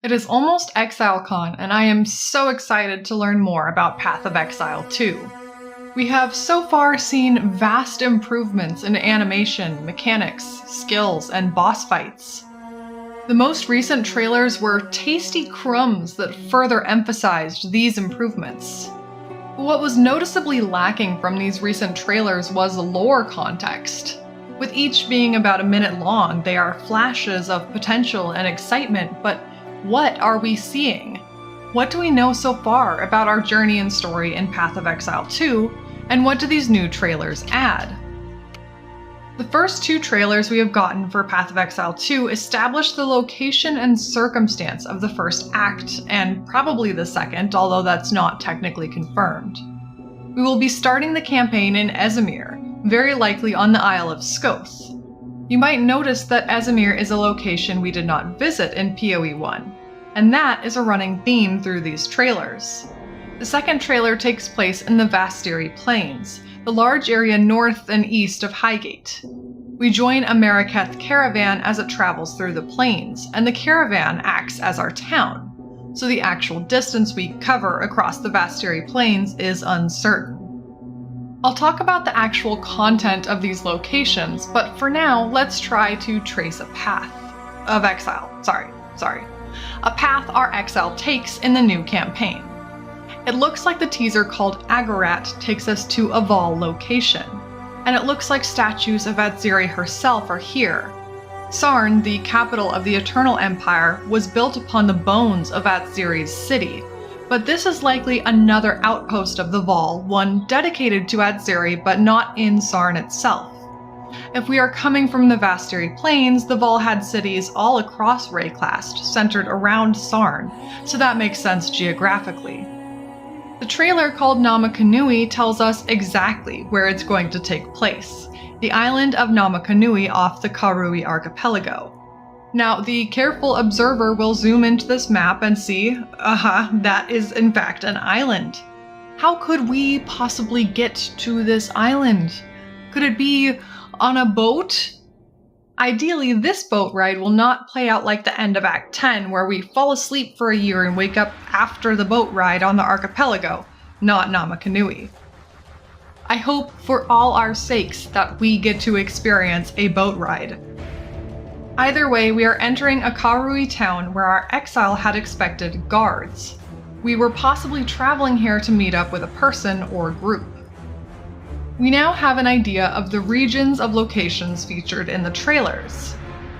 It is almost Exilecon, and I am so excited to learn more about Path of Exile 2. We have so far seen vast improvements in animation, mechanics, skills, and boss fights. The most recent trailers were tasty crumbs that further emphasized these improvements. What was noticeably lacking from these recent trailers was lore context. With each being about a minute long, they are flashes of potential and excitement, but what are we seeing? What do we know so far about our journey and story in Path of Exile 2, and what do these new trailers add? The first two trailers we have gotten for Path of Exile 2 establish the location and circumstance of the first act, and probably the second, although that's not technically confirmed. We will be starting the campaign in Ezimir, very likely on the Isle of Scoth. You might notice that Ezimir is a location we did not visit in PoE 1, and that is a running theme through these trailers. The second trailer takes place in the Vasteri Plains, the large area north and east of Highgate. We join a Marraketh caravan as it travels through the plains, and the caravan acts as our town, so the actual distance we cover across the Vasteri Plains is uncertain. I'll talk about the actual content of these locations, but for now, let's try to trace a path of exile. A path our exile takes in the new campaign. It looks like the teaser called Agarat takes us to a Vaal location, and it looks like statues of Vasteri herself are here. Sarn, the capital of the Eternal Empire, was built upon the bones of Vasteri's city, but this is likely another outpost of the Vaal, one dedicated to Vasteri but not in Sarn itself. If we are coming from the Vasteri Plains, the Vaal had cities all across Rayclast, centered around Sarn, so that makes sense geographically. The trailer called Namakanui tells us exactly where it's going to take place, the island of Namakanui off the Karui archipelago. Now, the careful observer will zoom into this map and see, that is in fact an island. How could we possibly get to this island? Could it be on a boat? Ideally, this boat ride will not play out like the end of Act 10, where we fall asleep for a year and wake up after the boat ride on the archipelago, not Namakanui. I hope for all our sakes that we get to experience a boat ride. Either way, we are entering a karui town where our exile had expected guards. We were possibly traveling here to meet up with a person or group. We now have an idea of the regions of locations featured in the trailers.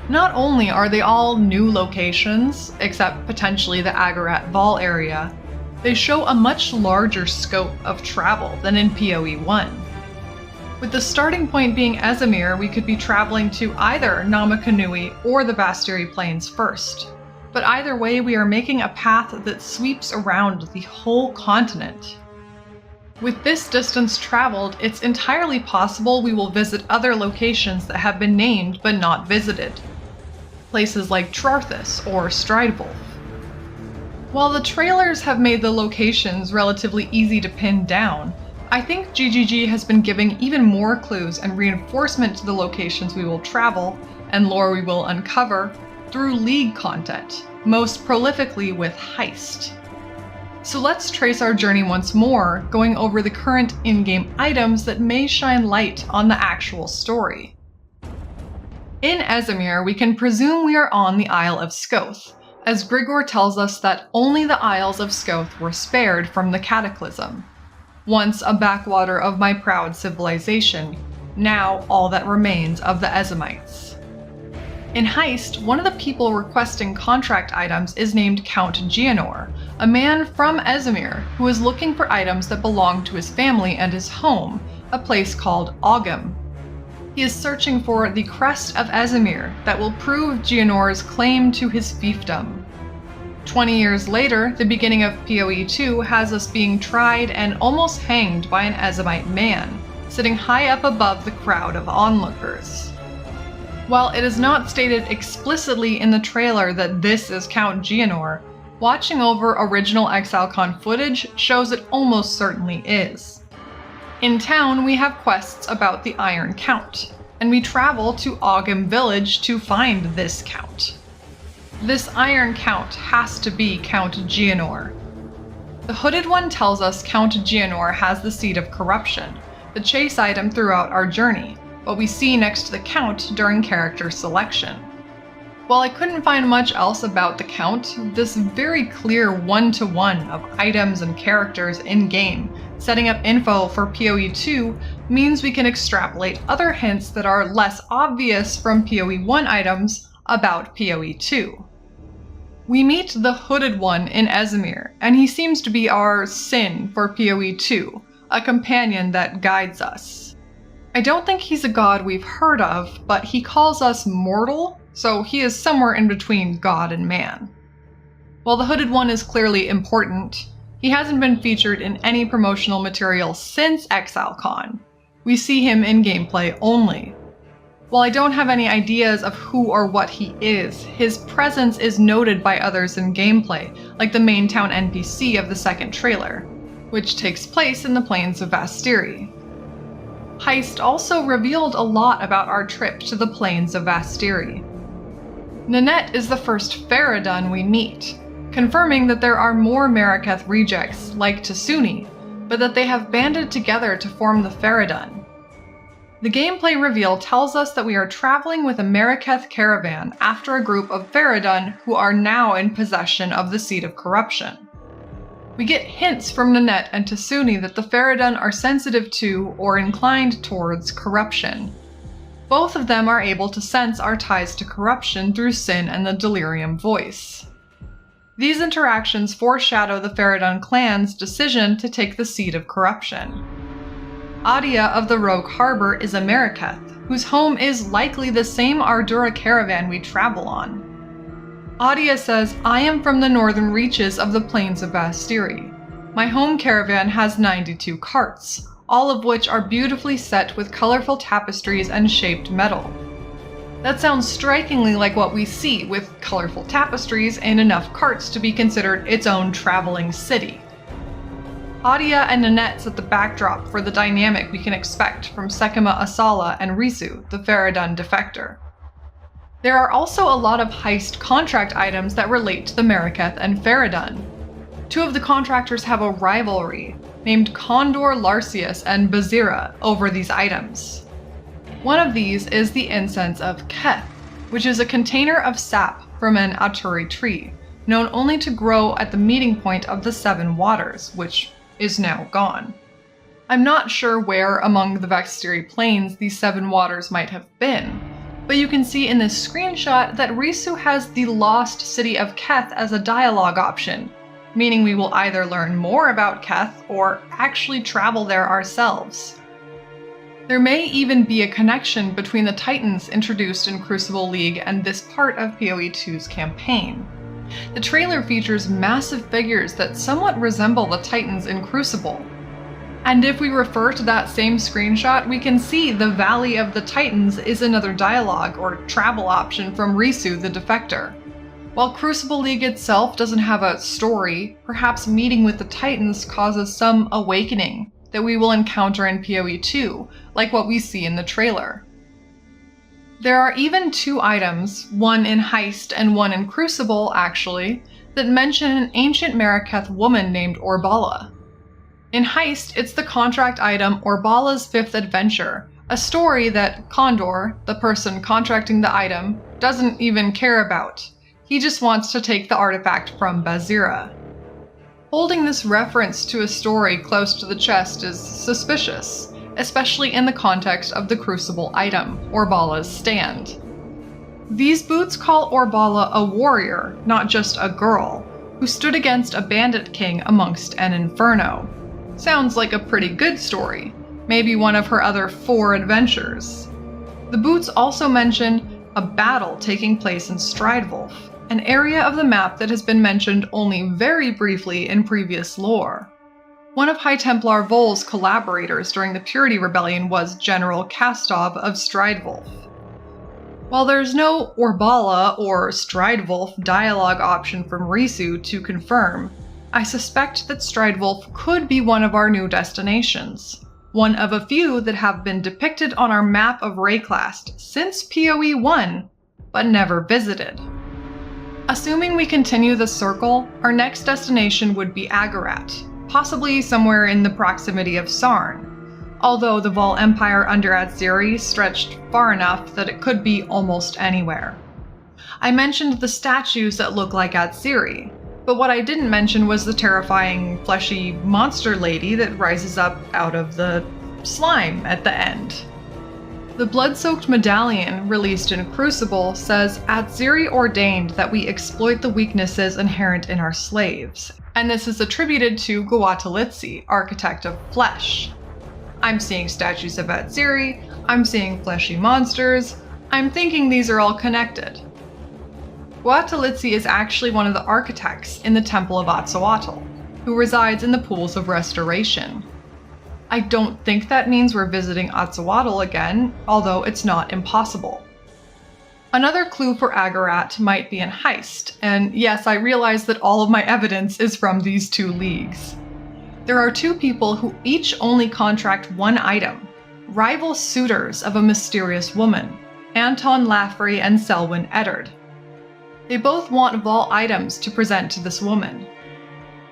Not only are they all new locations, except potentially the Agarat Vaal area, they show a much larger scope of travel than in PoE 1. With the starting point being Ezimir, we could be traveling to either Namakanui or the Vasteri Plains first. But either way, we are making a path that sweeps around the whole continent. With this distance traveled, it's entirely possible we will visit other locations that have been named but not visited. Places like Trarthus or Stridevolf. While the trailers have made the locations relatively easy to pin down, I think GGG has been giving even more clues and reinforcement to the locations we will travel and lore we will uncover through League content, most prolifically with Heist. So let's trace our journey once more, going over the current in-game items that may shine light on the actual story. In Ezimir, we can presume we are on the Isle of Scoth, as Grigor tells us that only the Isles of Scoth were spared from the Cataclysm. Once a backwater of my proud civilization, now all that remains of the Ezimites. In Heist, one of the people requesting contract items is named Count Gianor, a man from Ezimir who is looking for items that belong to his family and his home, a place called Ogham. He is searching for the crest of Ezimir that will prove Gianor's claim to his fiefdom. 20 years later, the beginning of PoE 2 has us being tried and almost hanged by an Ezimite man, sitting high up above the crowd of onlookers. While it is not stated explicitly in the trailer that this is Count Gianor, watching over original Exilecon footage shows it almost certainly is. In town, we have quests about the Iron Count, and we travel to Ogham Village to find this Count. This Iron Count has to be Count Geonor. The Hooded One tells us Count Geonor has the Seed of Corruption, the chase item throughout our journey, what we see next to the Count during character selection. While I couldn't find much else about the Count, this very clear one-to-one of items and characters in-game, setting up info for PoE 2, means we can extrapolate other hints that are less obvious from PoE 1 items about PoE 2. We meet the Hooded One in Esamir, and he seems to be our Sin for PoE 2, a companion that guides us. I don't think he's a god we've heard of, but he calls us mortal, so he is somewhere in between god and man. While the Hooded One is clearly important, he hasn't been featured in any promotional material since Exilecon. We see him in gameplay only. While I don't have any ideas of who or what he is, his presence is noted by others in gameplay, like the main town NPC of the second trailer, which takes place in the plains of Vasteri. Heist also revealed a lot about our trip to the plains of Vasteri. Nanette is the first faradon we meet, confirming that there are more Mariketh rejects like Tasuni, but that they have banded together to form the faradon. The gameplay reveal tells us that we are traveling with a Mariketh caravan after a group of faradon who are now in possession of the Seed of Corruption. We get hints from Nanette and Tasuni that the faradon are sensitive to or inclined towards corruption. Both of them are able to sense our ties to corruption through Sin and the Delirium Voice. These interactions foreshadow the faradon clan's decision to take the Seed of Corruption. Adia of the Rogue Harbor is a Mariketh, whose home is likely the same Ardura caravan we travel on. Adia says, "I am from the northern reaches of the plains of Vasteri. My home caravan has 92 carts, all of which are beautifully set with colorful tapestries and shaped metal." That sounds strikingly like what we see, with colorful tapestries and enough carts to be considered its own traveling city. Adia and Nanette set the backdrop for the dynamic we can expect from Sekima Asala and Risu, the faradon defector. There are also a lot of heist contract items that relate to the Mariketh and faradon. Two of the contractors have a rivalry, named Condor Larcius and Bazira, over these items. One of these is the incense of Keth, which is a container of sap from an Aturi tree, known only to grow at the meeting point of the Seven Waters, which is now gone. I'm not sure where among the Vasteri Plains these Seven Waters might have been, but you can see in this screenshot that Risu has the lost city of Keth as a dialogue option, meaning we will either learn more about Keth or actually travel there ourselves. There may even be a connection between the Titans introduced in Crucible League and this part of PoE 2's campaign. The trailer features massive figures that somewhat resemble the Titans in Crucible. And if we refer to that same screenshot, we can see the Valley of the Titans is another dialogue or travel option from Risu the Defector. While Crucible League itself doesn't have a story, perhaps meeting with the Titans causes some awakening that we will encounter in PoE 2, like what we see in the trailer. There are even two items, one in Heist and one in Crucible actually, that mention an ancient Mariketh woman named Orbala. In Heist, it's the contract item Orbala's Fifth Adventure, a story that Condor, the person contracting the item, doesn't even care about. He just wants to take the artifact from Bazira. Holding this reference to a story close to the chest is suspicious, especially in the context of the Crucible item, Orbala's Stand. These boots call Orbala a warrior, not just a girl, who stood against a bandit king amongst an inferno. Sounds like a pretty good story, maybe one of her other 4 adventures. The boots also mention a battle taking place in Stridewolf, an area of the map that has been mentioned only very briefly in previous lore. One of High Templar Vol's collaborators during the Purity Rebellion was General Kastov of Stridewolf. While there's no Orbala or Stridewolf dialogue option from Risu to confirm, I suspect that Stridewolf could be one of our new destinations, one of a few that have been depicted on our map of Rayclast since PoE 1, but never visited. Assuming we continue the circle, our next destination would be Agarat, possibly somewhere in the proximity of Sarn, although the Vaal Empire under Atziri stretched far enough that it could be almost anywhere. I mentioned the statues that look like Atziri, but what I didn't mention was the terrifying, fleshy monster lady that rises up out of the slime at the end. The blood-soaked medallion, released in Crucible, says Atziri ordained that we exploit the weaknesses inherent in our slaves, and this is attributed to Guatalitsi, architect of flesh. I'm seeing statues of Atziri, I'm seeing fleshy monsters, I'm thinking these are all connected. Guatalitsi is actually one of the architects in the Temple of Atzoatl, who resides in the Pools of Restoration. I don't think that means we're visiting Atzoatl again, although it's not impossible. Another clue for Agarat might be in Heist, and yes, I realize that all of my evidence is from these two leagues. There are two people who each only contract one item, rival suitors of a mysterious woman, Anton Laffrey and Selwyn Eddard. They both want Vaal items to present to this woman.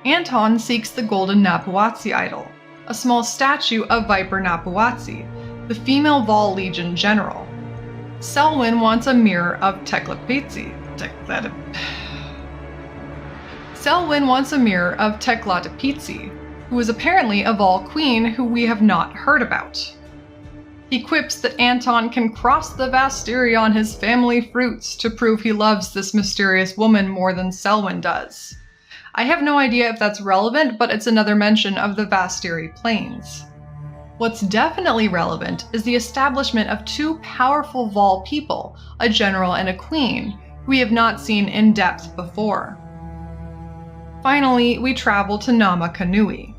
Anton seeks the golden Napuatsi idol, a small statue of Viper Napuatsi, the female Vaal Legion general. Selwyn wants a mirror of Teclatepetzi. Selwyn wants a mirror of Teclatepetzi, who is apparently a Vaal queen who we have not heard about. He quips that Anton can cross the Vasteri on his family fruits to prove he loves this mysterious woman more than Selwyn does. I have no idea if that's relevant, but it's another mention of the Vasteri Plains. What's definitely relevant is the establishment of two powerful Vaal people, a general and a queen, who we have not seen in depth before. Finally, we travel to Namakanui.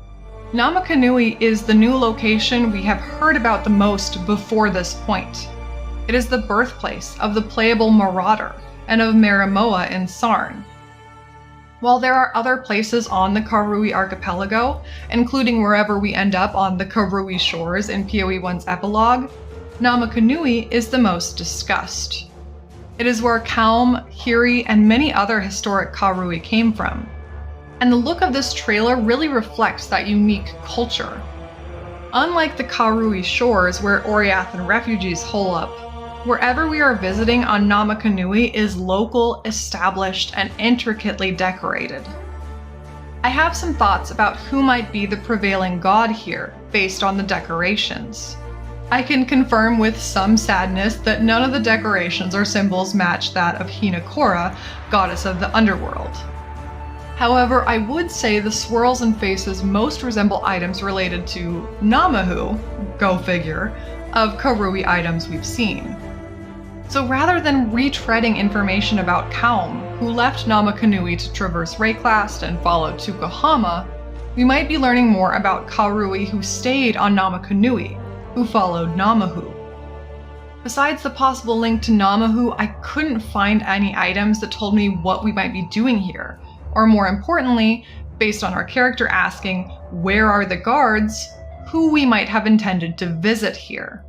Namakanui is the new location we have heard about the most before this point. It is the birthplace of the playable Marauder and of Marimoa in Sarn. While there are other places on the Karui archipelago, including wherever we end up on the Karui shores in PoE 1's epilogue, Namakanui is the most discussed. It is where Kaum, Hiri, and many other historic Karui came from. And the look of this trailer really reflects that unique culture. Unlike the Karui shores where Oriathan refugees hole up, wherever we are visiting on Namakanui is local, established, and intricately decorated. I have some thoughts about who might be the prevailing god here, based on the decorations. I can confirm with some sadness that none of the decorations or symbols match that of Hinakora, goddess of the underworld. However, I would say the swirls and faces most resemble items related to Namahu, go figure, of Karui items we've seen. So rather than retreading information about Kaum, who left Namakanui to traverse Rayclast and followed Tukohama, we might be learning more about Karui who stayed on Namakanui, who followed Namahu. Besides the possible link to Namahu, I couldn't find any items that told me what we might be doing here, or more importantly, based on our character asking, where are the guards, who we might have intended to visit here.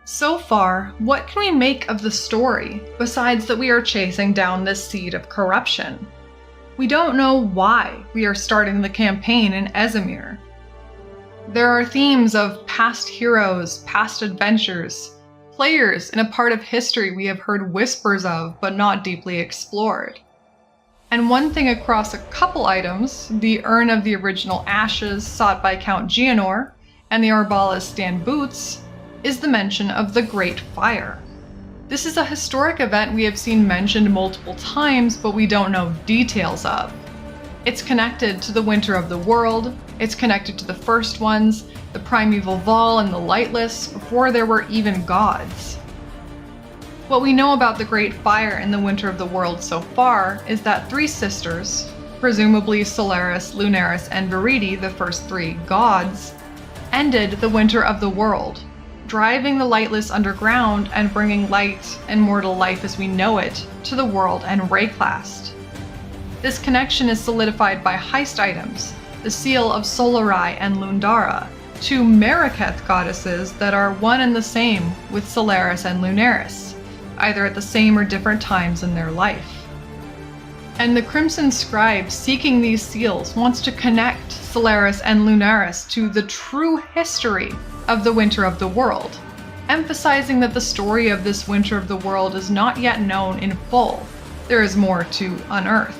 So far, what can we make of the story, besides that we are chasing down this seed of corruption? We don't know why we are starting the campaign in Ezimir. There are themes of past heroes, past adventures, players in a part of history we have heard whispers of but not deeply explored. And one thing across a couple items, the Urn of the Original Ashes sought by Count Geonor and the Arbala's Stand Boots, is the mention of the Great Fire. This is a historic event we have seen mentioned multiple times, but we don't know details of. It's connected to the Winter of the World, it's connected to the First Ones, the primeval Vaal and the Lightless, before there were even gods. What we know about the Great Fire in the Winter of the World so far is that three sisters, presumably Solaris, Lunaris, and Viridi, the first three gods, ended the Winter of the World, driving the Lightless underground and bringing light and mortal life as we know it to the world and Rayclast. This connection is solidified by heist items, the seal of Solarai and Lundara, two Maraketh goddesses that are one and the same with Solaris and Lunaris, either at the same or different times in their life. And the Crimson Scribe seeking these seals wants to connect Solaris and Lunaris to the true history of the Winter of the World, emphasizing that the story of this Winter of the World is not yet known in full. There is more to unearth.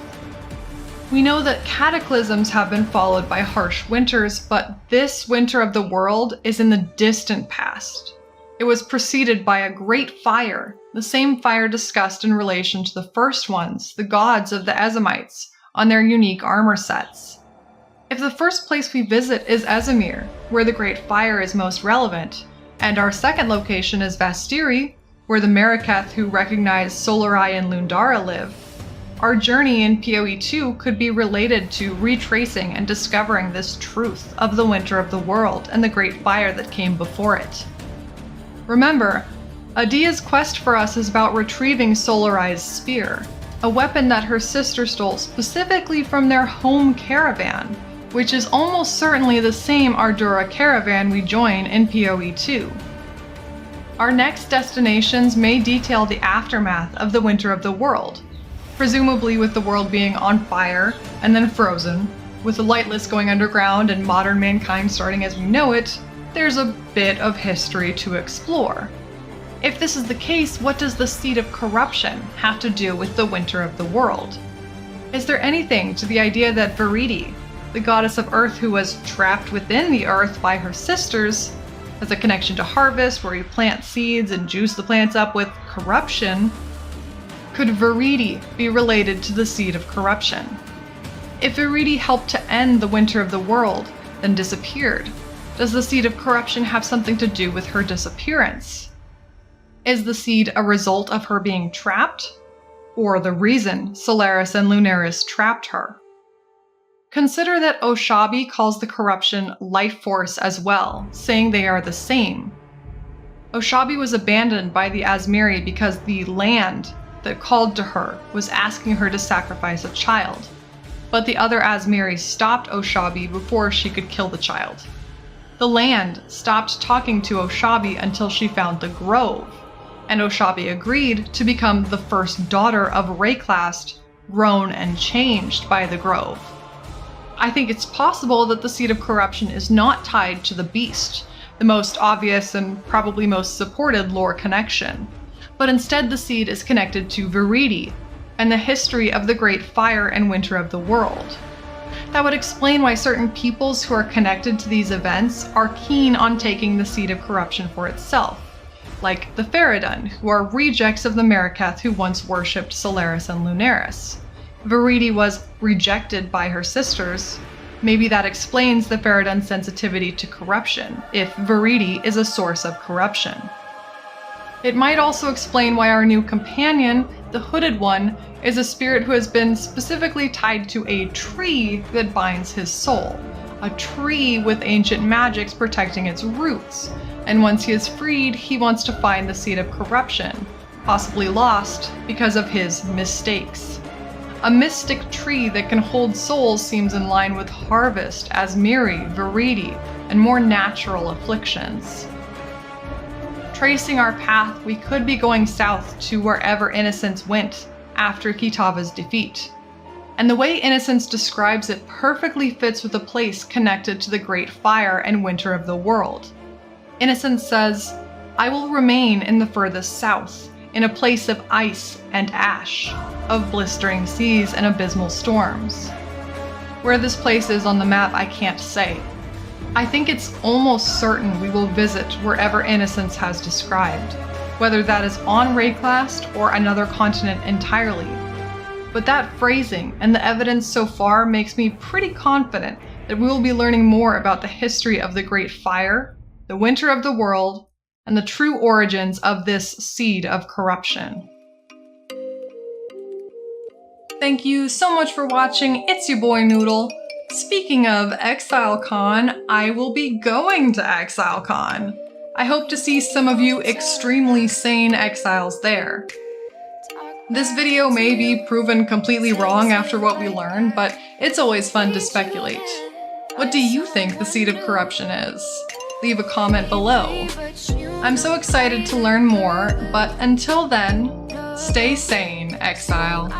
We know that cataclysms have been followed by harsh winters, but this Winter of the World is in the distant past. It was preceded by a great fire, the same fire discussed in relation to the first ones, the gods of the Ezamites, on their unique armor sets. If the first place we visit is Ezamir, where the Great Fire is most relevant, and our second location is Vasteri, where the Mariketh who recognize Solarai and Lundara live, our journey in PoE 2 could be related to retracing and discovering this truth of the Winter of the World and the Great Fire that came before it. Remember, Adia's quest for us is about retrieving Solarai's spear, a weapon that her sister stole specifically from their home caravan, which is almost certainly the same Ardura caravan we join in PoE 2. Our next destinations may detail the aftermath of the Winter of the World, presumably with the world being on fire and then frozen, with the Lightless going underground and modern mankind starting as we know it. There's a bit of history to explore. If this is the case, what does the Seed of Corruption have to do with the Winter of the World? Is there anything to the idea that Viridi, the goddess of Earth who was trapped within the Earth by her sisters, has a connection to harvest where you plant seeds and juice the plants up with corruption? Could Viridi be related to the Seed of Corruption? If Viridi helped to end the Winter of the World, then disappeared, does the Seed of Corruption have something to do with her disappearance? Is the seed a result of her being trapped, or the reason Solaris and Lunaris trapped her? Consider that Oshabi calls the corruption life force as well, saying they are the same. Oshabi was abandoned by the Azmiri because the land that called to her was asking her to sacrifice a child, but the other Azmiri stopped Oshabi before she could kill the child. The land stopped talking to Oshabi until she found the grove, and Oshabi agreed to become the first daughter of Rayclast, grown and changed by the grove. I think it's possible that the Seed of Corruption is not tied to the beast, the most obvious and probably most supported lore connection, but instead the seed is connected to Viridi and the history of the Great Fire and Winter of the World. That would explain why certain peoples who are connected to these events are keen on taking the Seed of Corruption for itself, like the faradon, who are rejects of the Mariketh who once worshipped Solaris and Lunaris. Viridi was rejected by her sisters. Maybe that explains the faradon's sensitivity to corruption, if Viridi is a source of corruption. It might also explain why our new companion, the Hooded One, is a spirit who has been specifically tied to a tree that binds his soul, a tree with ancient magics protecting its roots, and once he is freed, he wants to find the Seed of Corruption, possibly lost because of his mistakes. A mystic tree that can hold souls seems in line with harvest, Azmiri, Viridi, and more natural afflictions. Tracing our path, we could be going south to wherever Innocence went after Kitava's defeat. And the way Innocence describes it perfectly fits with a place connected to the Great Fire and Winter of the World. Innocence says, "I will remain in the furthest south, in a place of ice and ash, of blistering seas and abysmal storms." Where this place is on the map, I can't say. I think it's almost certain we will visit wherever Innocence has described, whether that is on Rayclast or another continent entirely. But that phrasing and the evidence so far makes me pretty confident that we will be learning more about the history of the Great Fire, the Winter of the World, and the true origins of this Seed of Corruption. Thank you so much for watching. It's your boy Noodle. Speaking of Exilecon, I will be going to Exilecon. I hope to see some of you extremely sane exiles there. This video may be proven completely wrong after what we learned, but it's always fun to speculate. What do you think the Seed of Corruption is? Leave a comment below. I'm so excited to learn more, but until then, stay sane, Exile.